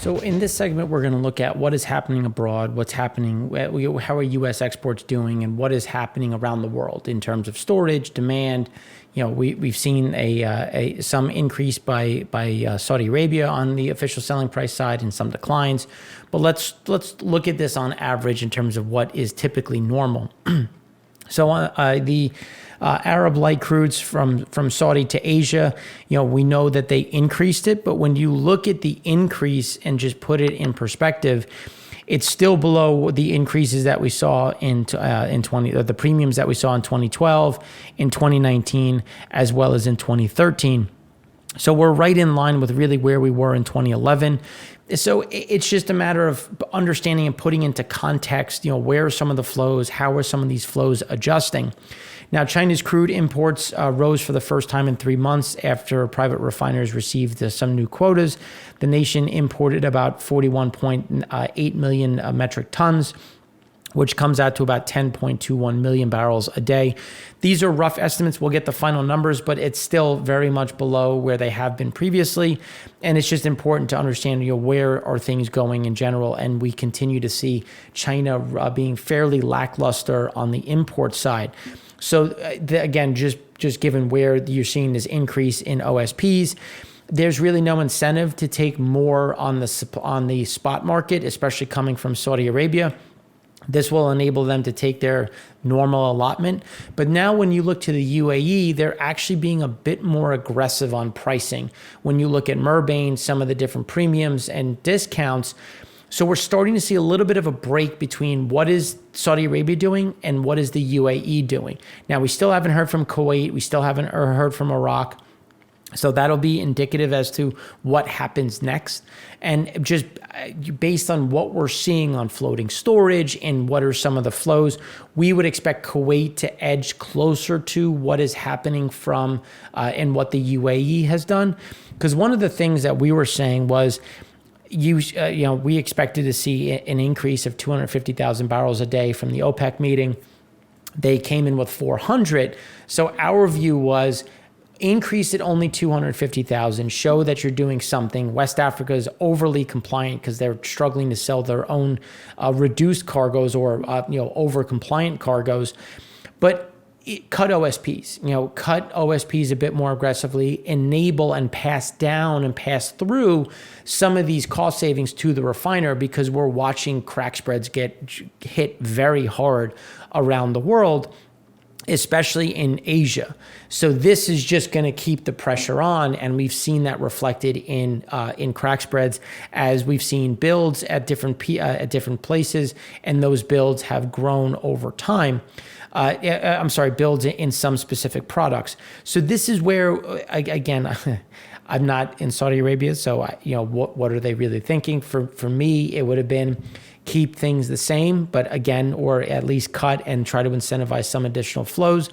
So in this segment, we're going to look at what is happening abroad, what's happening, how are U.S. exports doing, and what is happening around the world in terms of storage, demand. We've seen some increase by Saudi Arabia on the official selling price side and some declines. But let's look at this on average in terms of what is typically normal. So the Arab light crudes from Saudi to Asia, we know that they increased it, but when you look at the increase and just put it in perspective, it's still below the increases that we saw in the premiums that we saw in 2012, in 2019, as well as in 2013. So we're right in line with really where we were in 2011. So it's just a matter of understanding and putting into context, where are some of the flows, how are some of these flows adjusting? Now, China's crude imports rose for the first time in 3 months after private refiners received some new quotas. The nation imported about 41.8 million metric tons, which comes out to about 10.21 million barrels a day. These are rough estimates. We'll get the final numbers, but it's still very much below where they have been previously. And it's just important to understand, where are things going in general. And we continue to see China being fairly lackluster on the import side. So again, just given where you're seeing this increase in OSPs, there's really no incentive to take more on the spot market, especially coming from Saudi Arabia. This will enable them to take their normal allotment. But now when you look to the UAE, they're actually being a bit more aggressive on pricing. When you look at Murbain, some of the different premiums and discounts. So we're starting to see a little bit of a break between what is Saudi Arabia doing and what is the UAE doing. Now, we still haven't heard from Kuwait. We still haven't heard from Iraq. So that'll be indicative as to what happens next. And just based on what we're seeing on floating storage and what are some of the flows, we would expect Kuwait to edge closer to what is happening from and what the UAE has done. Because one of the things that we were saying was, we expected to see an increase of 250,000 barrels a day from the OPEC meeting. They came in with 400. So our view was, increase it only 250,000, show that you're doing something. West Africa is overly compliant because they're struggling to sell their own reduced cargoes or over compliant cargoes. But cut OSPs, cut OSPs a bit more aggressively, enable and pass down and pass through some of these cost savings to the refiner, because we're watching crack spreads get hit very hard around the world, especially in Asia. So this is just going to keep the pressure on, and we've seen that reflected in crack spreads as we've seen builds at different places, and those builds have grown over time. Builds in some specific products. So this is where, again, I'm not in Saudi Arabia, so what are they really thinking? For me, it would have been keep things the same, but again, or at least cut and try to incentivize some additional flows.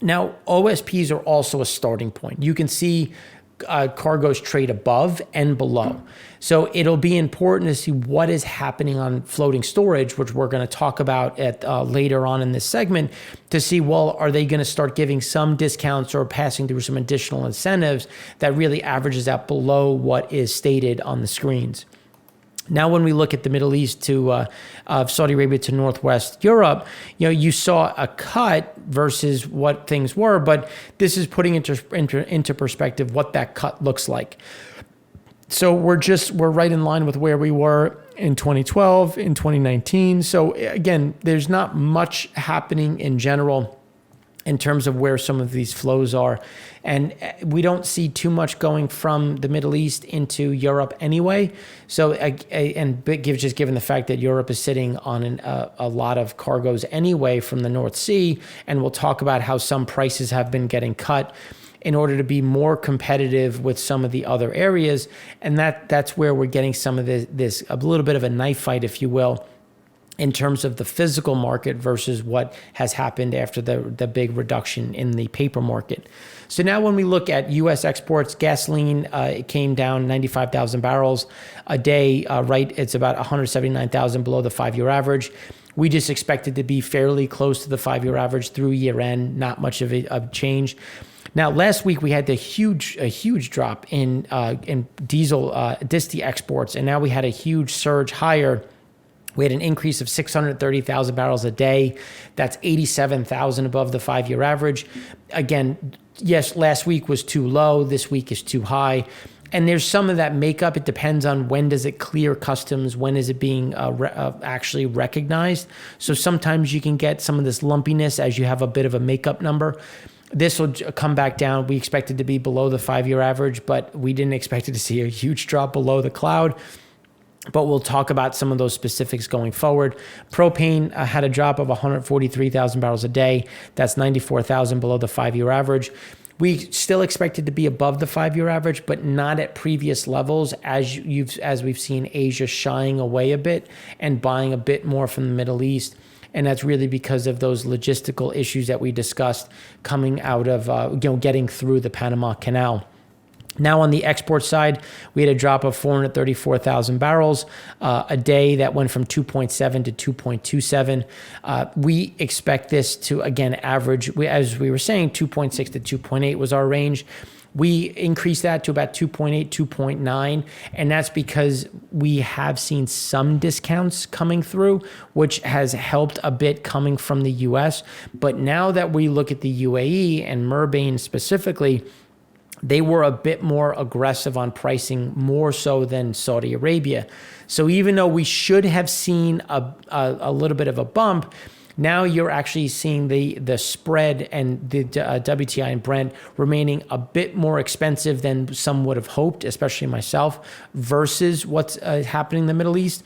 Now, OSPs are also a starting point. You can see cargoes trade above and below. So it'll be important to see what is happening on floating storage, which we're going to talk about at later on in this segment, to see, well, are they going to start giving some discounts or passing through some additional incentives that really averages out below what is stated on the screens. Now, when we look at the Middle East to Saudi Arabia to Northwest Europe, you saw a cut versus what things were, but this is putting into perspective what that cut looks like. So we're right in line with where we were in 2012, in 2019. So again, there's not much happening in general in terms of where some of these flows are. And we don't see too much going from the Middle East into Europe anyway. So, just given the fact that Europe is sitting on a lot of cargoes anyway from the North Sea, and we'll talk about how some prices have been getting cut in order to be more competitive with some of the other areas. And that's where we're getting some of this a little bit of a knife fight, if you will, in terms of the physical market versus what has happened after the big reduction in the paper market. So now when we look at U.S. exports, gasoline, it came down 95,000 barrels a day, it's about 179,000 below the 5-year average. We just expect it to be fairly close to the 5-year average through year end, not much of a change. Now, last week we had a huge drop in diesel disti exports, and now we had a huge surge higher. We had an increase of 630,000 barrels a day. That's 87,000 above the 5-year average. Again, yes, last week was too low. This week is too high. And there's some of that makeup. It depends on when does it clear customs, when is it being actually recognized. So sometimes you can get some of this lumpiness as you have a bit of a makeup number. This will come back down. We expect it to be below the 5-year average, but we didn't expect it to see a huge drop below the cloud. But we'll talk about some of those specifics going forward. Propane had a drop of 143,000 barrels a day. That's 94,000 below the 5-year average. We still expect it to be above the 5-year average, but not at previous levels as we've seen Asia shying away a bit and buying a bit more from the Middle East. And that's really because of those logistical issues that we discussed coming out of getting through the Panama Canal. Now on the export side, we had a drop of 434,000 barrels a day. That went from 2.7 to 2.27. We expect this to, again, average, as we were saying, 2.6 to 2.8 was our range. We increased that to about 2.8, 2.9, and that's because we have seen some discounts coming through, which has helped a bit coming from the U.S. But now that we look at the UAE and Murbain specifically, they were a bit more aggressive on pricing, more so than Saudi Arabia. So even though we should have seen a little bit of a bump, now you're actually seeing the spread and the WTI and Brent remaining a bit more expensive than some would have hoped, especially myself, versus what's happening in the Middle East.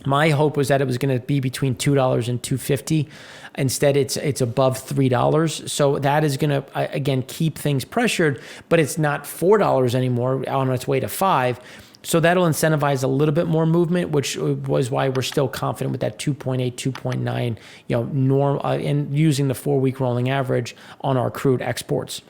My hope was that it was going to be between $2 and $2.50. Instead, it's above $3. So that is going to, again, keep things pressured, but it's not $4 anymore, on its way to $5. So that'll incentivize a little bit more movement, which was why we're still confident with that 2.8, 2.9, norm, and using the 4-week rolling average on our crude exports.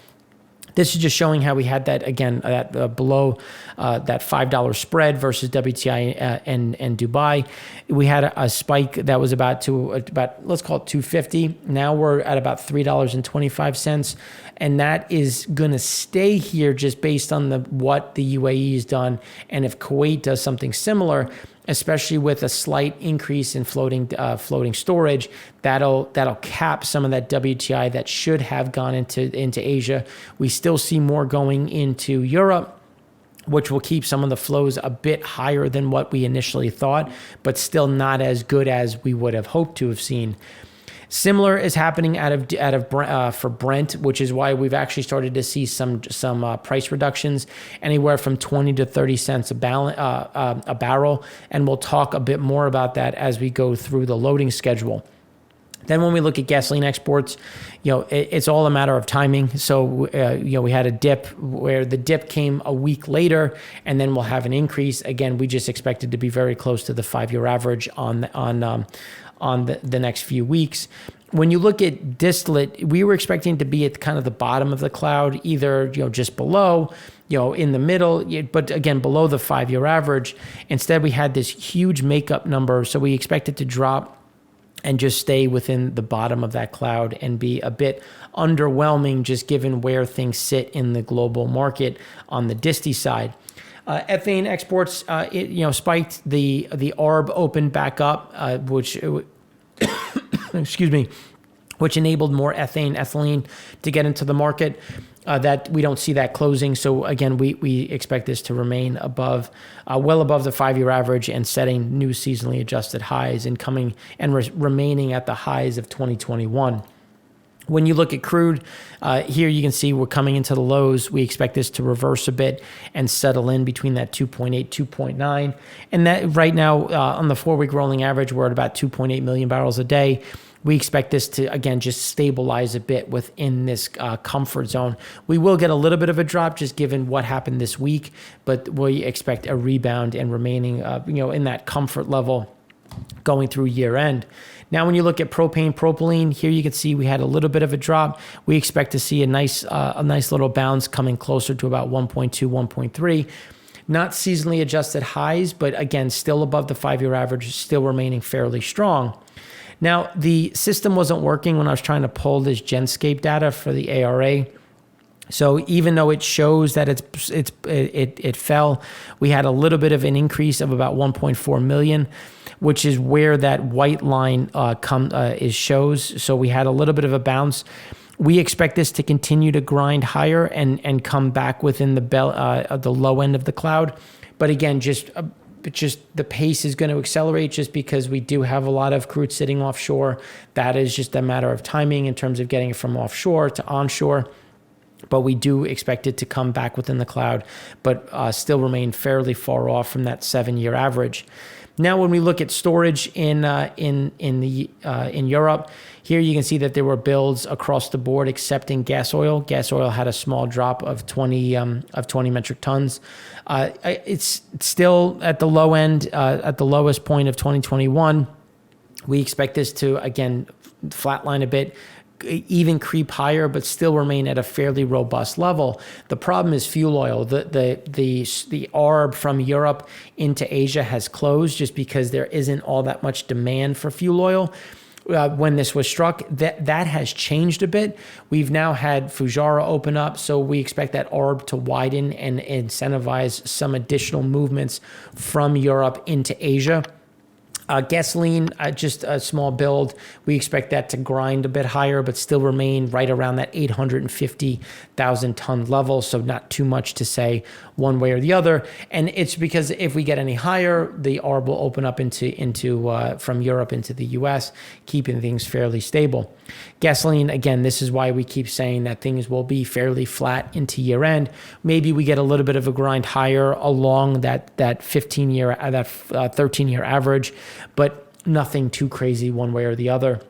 This is just showing how we had that, again, below that $5 spread versus WTI and Dubai. We had a spike that was about, let's call it $2.50. Now we're at about $3.25. And that is going to stay here just based on what the UAE has done. And if Kuwait does something similar, especially with a slight increase in floating storage, that'll cap some of that WTI that should have gone into Asia. We still see more going into Europe, which will keep some of the flows a bit higher than what we initially thought, but still not as good as we would have hoped to have seen. Similar is happening for Brent, which is why we've actually started to see some price reductions, anywhere from 20 to 30 cents a barrel, and we'll talk a bit more about that as we go through the loading schedule. Then when we look at gasoline exports, it's all a matter of timing. So, we had a dip where the dip came a week later, and then we'll have an increase. Again, we just expected to be very close to the 5-year average on the next few weeks. When you look at distillate, we were expecting to be at kind of the bottom of the cloud, either just below, in the middle, but again below the 5-year average. Instead, we had this huge makeup number, so we expected to drop and just stay within the bottom of that cloud and be a bit underwhelming, just given where things sit in the global market on the disti side. Ethane exports, spiked. The ARB opened back up, which excuse me, which enabled more ethylene to get into the market. That we don't see that closing. So again, we expect this to remain above, well above the 5-year average, and setting new seasonally adjusted highs and remaining at the highs of 2021. When you look at crude, here you can see we're coming into the lows. We expect this to reverse a bit and settle in between that 2.8, 2.9. And that right now on the 4-week rolling average, we're at about 2.8 million barrels a day. We expect this to, again, just stabilize a bit within this comfort zone. We will get a little bit of a drop just given what happened this week, but we expect a rebound and remaining, in that comfort level going through year end. Now, when you look at propane, propylene, here you can see we had a little bit of a drop. We expect to see a nice little bounce coming closer to about 1.2, 1.3. Not seasonally adjusted highs, but again, still above the 5-year average, still remaining fairly strong. Now, the system wasn't working when I was trying to pull this GENSCAPE data for the ARA. So even though it shows that it fell, we had a little bit of an increase of about 1.4 million, which is where that white line shows. So we had a little bit of a bounce. We expect this to continue to grind higher and come back within the low end of the cloud. But again, just the pace is going to accelerate just because we do have a lot of crude sitting offshore. That is just a matter of timing in terms of getting it from offshore to onshore. But we do expect it to come back within the cloud, but still remain fairly far off from that 7-year average. Now, when we look at storage in Europe, here you can see that there were builds across the board, except in gas oil. Gas oil had a small drop of 20 metric tons. It's still at the low end, at the lowest point of 2021. We expect this to again flatline a bit, even creep higher, but still remain at a fairly robust level. The problem is fuel oil. The ARB from Europe into Asia has closed just because there isn't all that much demand for fuel oil. When this was struck, that has changed a bit. We've now had Fujairah open up, so we expect that ARB to widen and incentivize some additional movements from Europe into Asia. Gasoline, just a small build. We expect that to grind a bit higher, but still remain right around that 850,000 ton level. So not too much to say one way or the other. And it's because if we get any higher, the ARB will open up into from Europe into the US, keeping things fairly stable. Gasoline, again, this is why we keep saying that things will be fairly flat into year end. Maybe we get a little bit of a grind higher along that 13-year average, but nothing too crazy one way or the other.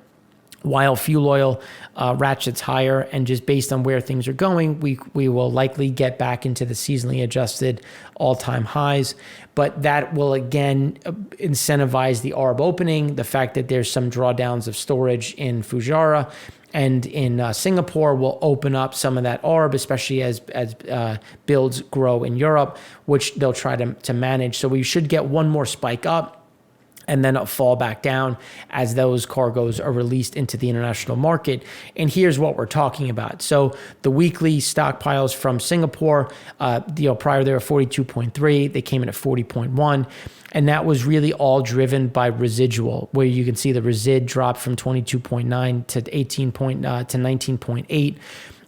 While fuel oil ratchets higher, and just based on where things are going, we will likely get back into the seasonally adjusted all-time highs. But that will again incentivize the ARB opening. The fact that there's some drawdowns of storage in Fujairah and in Singapore will open up some of that ARB, especially as builds grow in Europe, which they'll try to manage. So we should get one more spike up and then a fall back down as those cargoes are released into the international market. And here's what we're talking about. So the weekly stockpiles from Singapore, prior they were 42.3, they came in at 40.1. And that was really all driven by residual, where you can see the resid dropped from 22.9 to 19.8.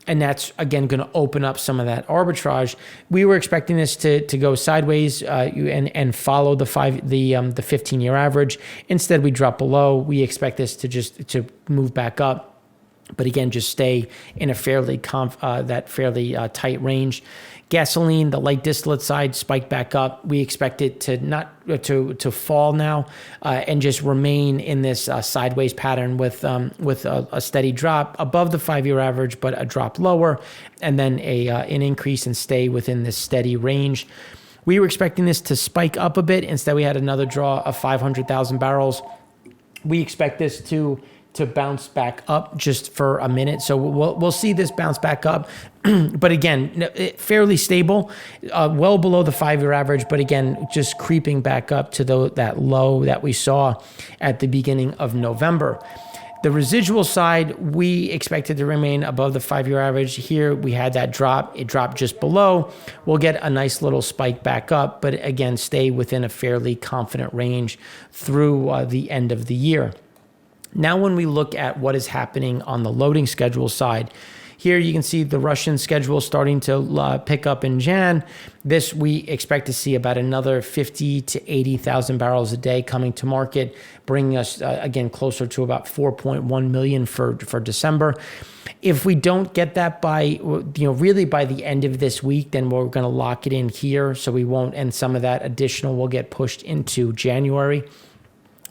And that's, again, going to open up some of that arbitrage. We were expecting this to go sideways and follow the 15-year average. Instead, we drop below. We expect this to move back up, but again, just stay in a fairly tight range. Gasoline, the light distillate side, spiked back up. We expect it to fall now and just remain in this sideways pattern with a steady drop above the 5-year average, but a drop lower, and then an increase and stay within this steady range. We were expecting this to spike up a bit. Instead, we had another draw of 500,000 barrels. We expect this to bounce back up just for a minute. So we'll see this bounce back up. But again, fairly stable, well below the 5-year average. But again, just creeping back up to that low that we saw at the beginning of November. The residual side, we expected to remain above the 5-year average. Here, we had that drop. It dropped just below. We'll get a nice little spike back up, but again, stay within a fairly confident range through the end of the year. Now, when we look at what is happening on the loading schedule side, here you can see the Russian schedule starting to pick up in Jan. This we expect to see about another 50 to 80,000 barrels a day coming to market, bringing us again closer to about 4.1 million for December. If we don't get that by really by the end of this week, then we're going to lock it in here, so we won't, and some of that additional will get pushed into January.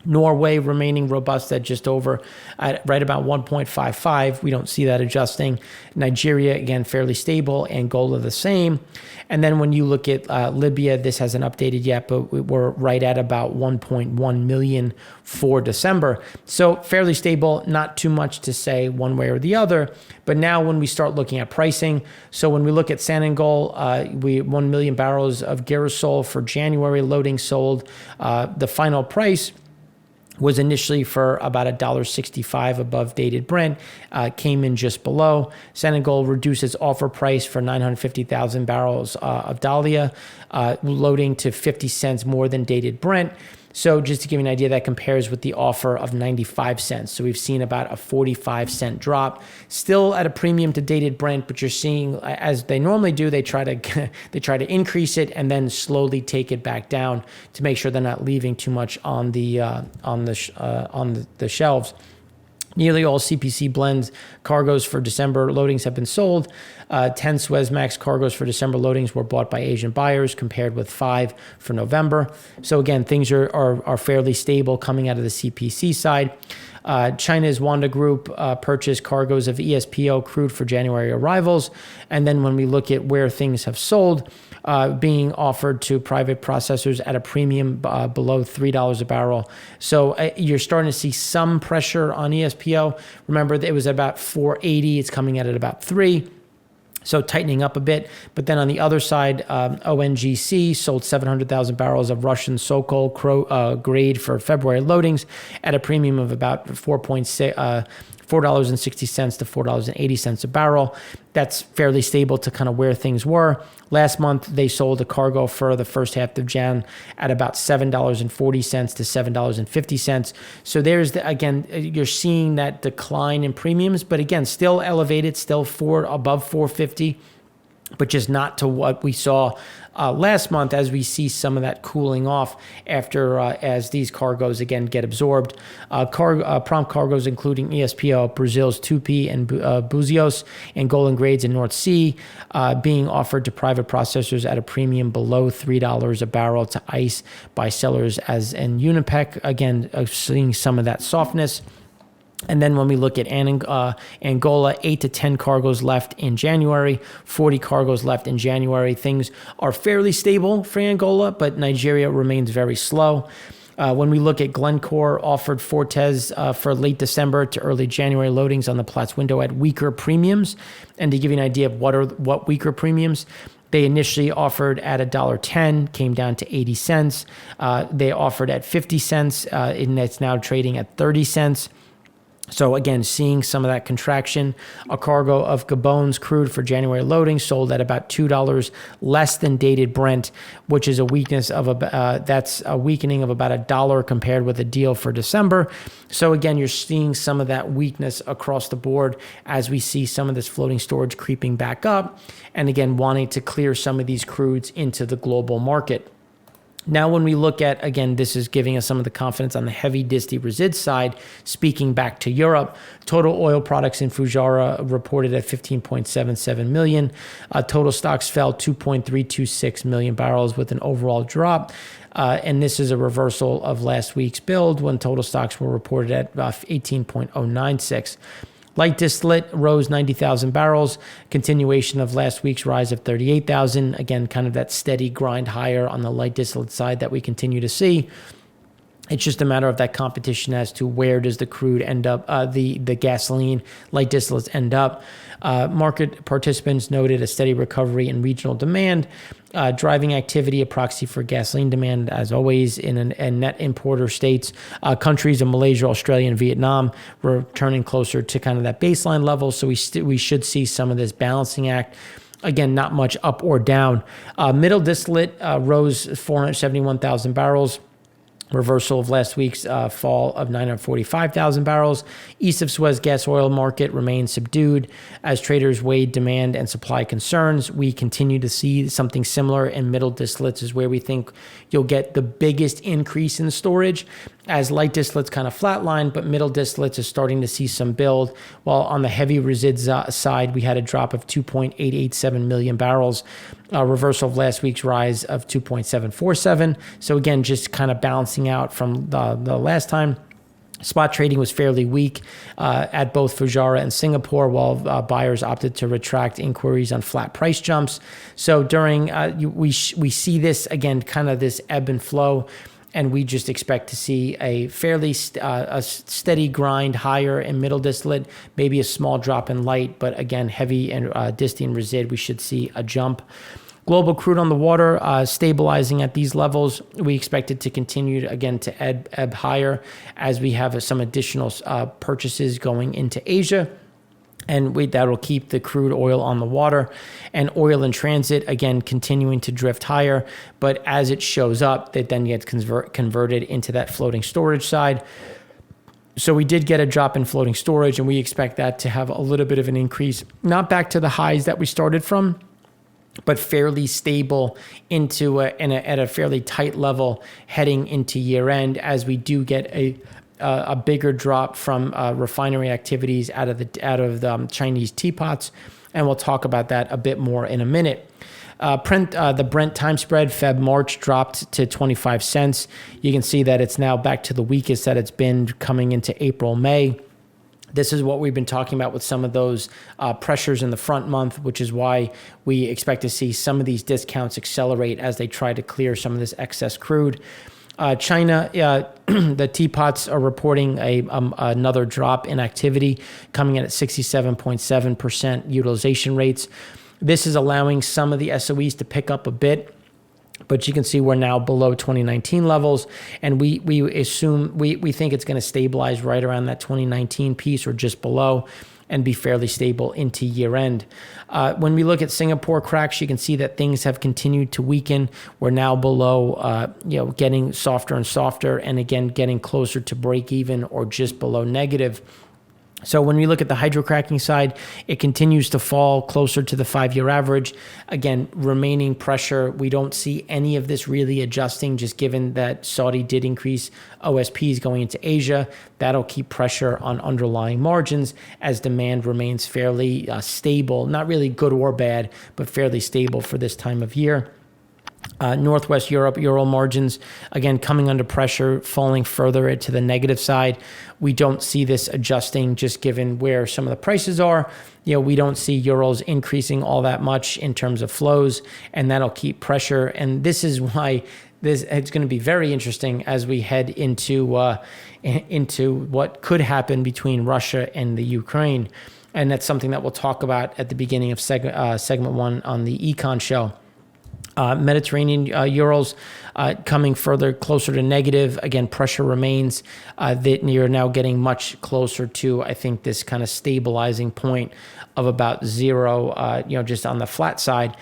Norway remaining robust at just over right about 1.55. We don't see that adjusting. Nigeria, again, fairly stable. Angola, the same. And then when you look at Libya, this hasn't updated yet, but we're right at about 1.1 million for December. So fairly stable, not too much to say one way or the other. But now when we start looking at pricing, so when we look at Sanangol, we 1 million barrels of Girasol for January loading sold. The final price was initially for about $1.65 above dated Brent, came in just below. Senegal reduced its offer price for 950,000 barrels of Dahlia, loading to 50 cents more than dated Brent. So just to give you an idea, that compares with the offer of 95 cents. So we've seen about a 45-cent drop, still at a premium to dated Brent, but you're seeing, as they normally do, they try to increase it and then slowly take it back down to make sure they're not leaving too much on the shelves. Nearly all CPC blends cargoes for December loadings have been sold. 10 Suezmax cargoes for December loadings were bought by Asian buyers, compared with 5 for November. So again, things are fairly stable coming out of the CPC side. China's Wanda Group purchased cargoes of ESPO crude for January arrivals. And then when we look at where things have sold, being offered to private processors at a premium below $3 a barrel. So you're starting to see some pressure on ESPO. Remember, it was about $4.80. It's coming at about $3. So tightening up a bit. But then on the other side, ONGC sold 700,000 barrels of Russian Sokol grade for February loadings at a premium of about $4.60 to $4.80 a barrel. That's fairly stable to kind of where things were. Last month, they sold a cargo for the first half of Jan at about $7.40 to $7.50. So there's, again, you're seeing that decline in premiums, but again, still elevated, still above 450, but just not to what we saw last month, as we see some of that cooling off after as these cargoes again get absorbed. Prompt cargoes including ESPO, Brazil's Tupi and Buzios, and Golden grades in North Sea being offered to private processors at a premium below $3 a barrel to ICE by sellers, as in Unipec, again seeing some of that softness. And then when we look at Angola, 8 to 10 cargoes left in January, 40 cargoes left in January. Things are fairly stable for Angola, but Nigeria remains very slow. When we look at Glencore, offered Fortes for late December to early January loadings on the Platts window at weaker premiums. And to give you an idea of what weaker premiums, they initially offered at $1.10, came down to 80 cents. They offered at 50 cents, and it's now trading at 30 cents. So again, seeing some of that contraction. A cargo of Gabon's crude for January loading sold at about $2 less than dated Brent, which is a weakness of that's a weakening of about $1 compared with a deal for December. So again, you're seeing some of that weakness across the board as we see some of this floating storage creeping back up, and again wanting to clear some of these crudes into the global market. Now, when we look at, again, this is giving us some of the confidence on the heavy disti resid side, speaking back to Europe, total oil products in Fujairah reported at 15.77 million. Total stocks fell 2.326 million barrels with an overall drop. And this is a reversal of last week's build when total stocks were reported at 18.096. Light distillate rose 90,000 barrels, continuation of last week's rise of 38,000. Again, kind of that steady grind higher on the light distillate side that we continue to see. It's just a matter of that competition as to where does the crude end up, the gasoline, light distillates end up. Market participants noted a steady recovery in regional demand, driving activity, a proxy for gasoline demand, as always, in net importer states. Countries of Malaysia, Australia, and Vietnam returning closer to kind of that baseline level. So we should see some of this balancing act. Again, not much up or down. Middle distillate rose 471,000 barrels. Reversal of last week's fall of 945,000 barrels. East of Suez gas oil market remains subdued as traders weighed demand and supply concerns. We continue to see something similar in middle distillates, is where we think you'll get the biggest increase in storage as light distillates kind of flatline, but middle distillates is starting to see some build. While on the heavy resids side, we had a drop of 2.887 million barrels, a reversal of last week's rise of 2.747. So again, just kind of balancing out from the last time. Spot trading was fairly weak at both Fujairah and Singapore, while buyers opted to retract inquiries on flat price jumps. So during we see this again, kind of this ebb and flow. And we just expect to see a fairly a steady grind higher in middle distillate, maybe a small drop in light, but again, heavy and disti and resid, we should see a jump. Global crude on the water stabilizing at these levels. We expect it to continue again to ebb higher as we have some additional purchases going into Asia. And that'll keep the crude oil on the water, and oil in transit, again, continuing to drift higher. But as it shows up, it then gets converted into that floating storage side. So we did get a drop in floating storage, and we expect that to have a little bit of an increase, not back to the highs that we started from, but fairly stable into at a fairly tight level heading into year end, as we do get a bigger drop from refinery activities out of the Chinese teapots, and we'll talk about that a bit more in a minute. The Brent time spread Feb-March dropped to 25 cents. You can see that it's now back to the weakest that it's been coming into April-May. This is what we've been talking about with some of those pressures in the front month, which is why we expect to see some of these discounts accelerate as they try to clear some of this excess crude. China, the teapots are reporting another drop in activity, coming in at 67.7% utilization rates. This is allowing some of the SOEs to pick up a bit, but you can see we're now below 2019 levels, and we think it's going to stabilize right around that 2019 piece or just below, and be fairly stable into year end. When we look at Singapore cracks, you can see that things have continued to weaken. We're now below, getting softer and softer, and again, getting closer to break even or just below negative. So when we look at the hydrocracking side, it continues to fall closer to the 5-year average. Again, remaining pressure. We don't see any of this really adjusting, just given that Saudi did increase OSPs going into Asia. That'll keep pressure on underlying margins as demand remains fairly stable. Not really good or bad, but fairly stable for this time of year. Northwest Europe, Ural margins, again, coming under pressure, falling further to the negative side. We don't see this adjusting just given where some of the prices are. We don't see Urals increasing all that much in terms of flows, and that'll keep pressure. And this is why it's going to be very interesting as we head into what could happen between Russia and the Ukraine. And that's something that we'll talk about at the beginning of segment 1 on the Econ show. Mediterranean Urals coming further closer to negative. Again, pressure remains. That you're now getting much closer to, I think, this kind of stabilizing point of about zero, just on the flat side.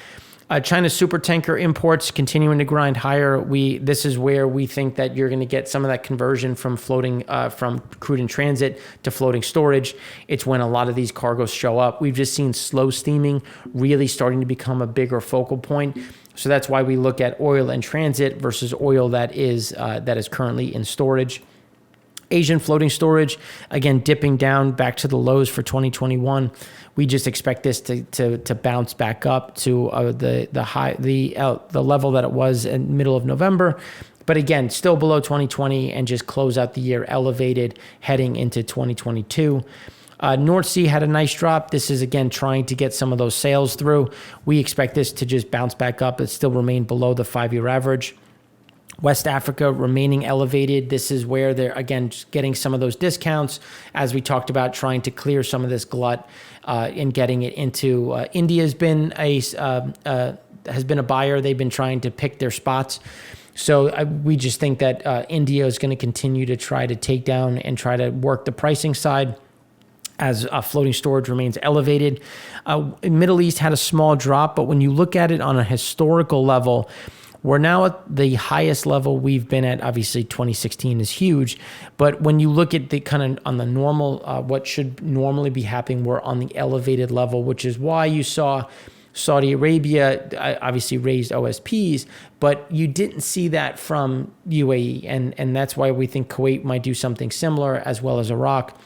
China's supertanker imports continuing to grind higher. This is where we think that you're going to get some of that conversion from from crude in transit to floating storage. It's when a lot of these cargoes show up. We've just seen slow steaming really starting to become a bigger focal point. So that's why we look at oil in transit versus oil that is currently in storage. Asian floating storage, again, dipping down back to the lows for 2021. We just expect this to bounce back up to the level that it was in middle of November. But again, still below 2020, and just close out the year elevated heading into 2022. North Sea had a nice drop. This is, again, trying to get some of those sales through. We expect this to just bounce back up, but still remain below the 5-year average. West Africa remaining elevated. This is where they're, again, just getting some of those discounts, as we talked about, trying to clear some of this glut and getting it into. India has been a buyer. They've been trying to pick their spots. So we just think that India is going to continue to try to take down and try to work the pricing side, as floating storage remains elevated. Middle East had a small drop, but when you look at it on a historical level, we're now at the highest level we've been at. Obviously, 2016 is huge, but when you look at the kind of on the normal, what should normally be happening, we're on the elevated level, which is why you saw Saudi Arabia obviously raised OSPs, but you didn't see that from UAE, and that's why we think Kuwait might do something similar, as well as Iraq,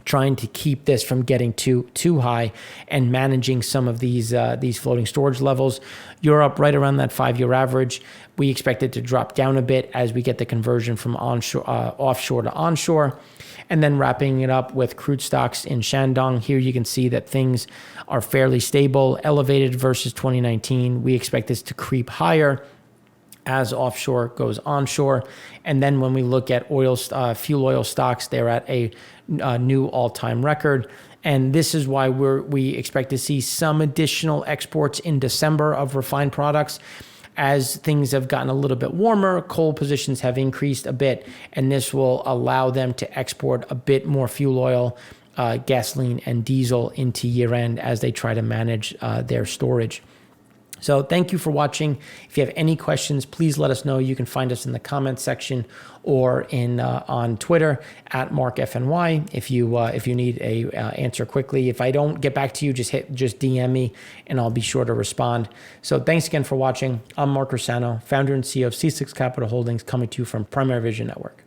trying to keep this from getting too high and managing some of these floating storage levels. Europe right around that 5-year average. We expect it to drop down a bit as we get the conversion from offshore to onshore. And then wrapping it up with crude stocks in Shandong. Here you can see that things are fairly stable, elevated versus 2019. We expect this to creep higher as offshore goes onshore. And then when we look at fuel oil stocks, they're at a new all-time record. And this is why we expect to see some additional exports in December of refined products. As things have gotten a little bit warmer, coal positions have increased a bit, and this will allow them to export a bit more fuel oil, gasoline, and diesel into year end as they try to manage their storage. So thank you for watching. If you have any questions, please let us know. You can find us in the comments section or on Twitter at MarkFNY if you need a answer quickly. If I don't get back to you, just DM me and I'll be sure to respond. So thanks again for watching. I'm Mark Rossano, founder and CEO of C6 Capital Holdings, coming to you from Primary Vision Network.